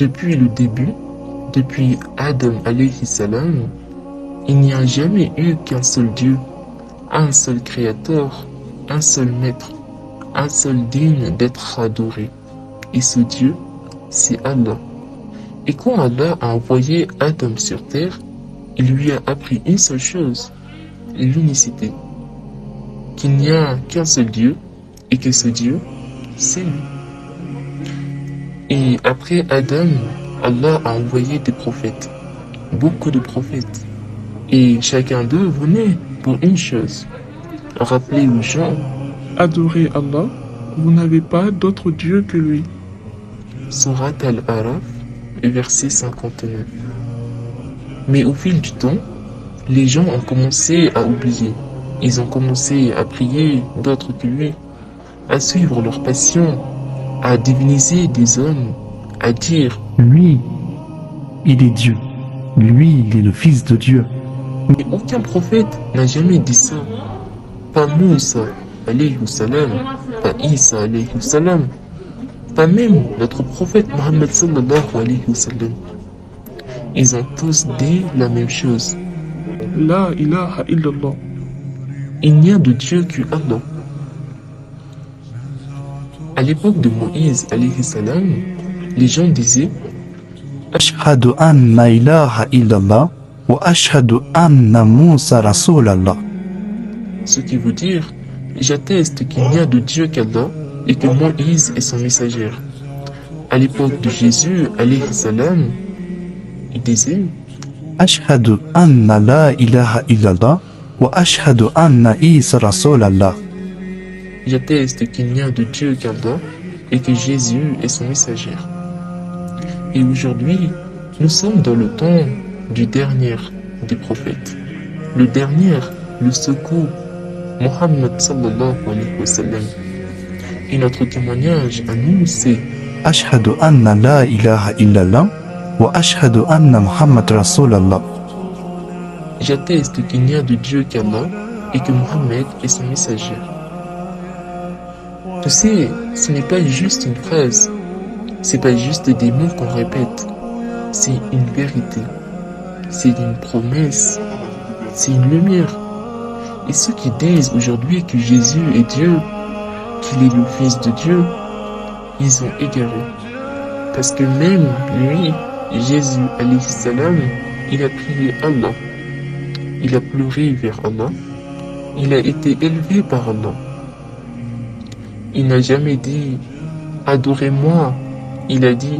Depuis le début, depuis Adam alayhi salam, il n'y a jamais eu qu'un seul Dieu, un seul Créateur, un seul Maître, un seul digne d'être adoré. Et ce Dieu, c'est Allah. Et quand Allah a envoyé Adam sur terre, il lui a appris une seule chose, l'unicité. Qu'il n'y a qu'un seul Dieu et que ce Dieu, c'est lui. Et après Adam, Allah a envoyé des prophètes, beaucoup de prophètes. Et chacun d'eux venait pour une chose, rappeler aux gens, Adorez Allah, vous n'avez pas d'autre Dieu que lui. Surat Al-Araf, verset 59. Mais au fil du temps, les gens ont commencé à oublier. Ils ont commencé à prier d'autres que lui, à suivre leur passion, à diviniser des hommes, à dire Lui, il est Dieu. Lui, il est le Fils de Dieu. mais aucun prophète n'a jamais dit ça. Pas Moussa, alayhi salam, pas Isa, alayhi salam, pas même notre prophète Mohammed sallallahu alayhi wa sallam. Ils ont tous dit la même chose. La ilaha illallah. Il n'y a de Dieu que Allah. À l'époque de Moïse alayhi salam, les gens disaient Ashhadu anna ilaha illallah wa ashhadu anna Musa Rasulallah. ce qui veut dire j'atteste qu'il n'y a de Dieu qu'Allah et que Moïse est son messager. À l'époque de Jésus alayhi salam, il disait Ashhadu anna la ilaha illallah wa ashhadu anna Isa Rasulallah. j'atteste qu'il n'y a de Dieu qu'Allah et que Jésus est son messager. Et aujourd'hui, nous sommes dans le temps du dernier des prophètes. Le dernier, le second, Mohammed sallallahu alayhi wa sallam. Et notre témoignage à nous, c'est Ashhadu anna la ilaha illallah wa ashhadu anna Muhammad Rasulallah. j'atteste qu'il n'y a de Dieu qu'Allah et que Mohammed est son messager. Tu sais, ce n'est pas juste une phrase, c'est pas juste des mots qu'on répète, c'est une vérité, c'est une promesse, c'est une lumière. Et ceux qui disent aujourd'hui que Jésus est Dieu, qu'il est le Fils de Dieu, ils ont égaré. Parce que même lui, Jésus alayhi salam, il a prié Allah, il a pleuré vers Allah, il a été élevé par Allah. Il n'a jamais dit « Adorez-moi », il a dit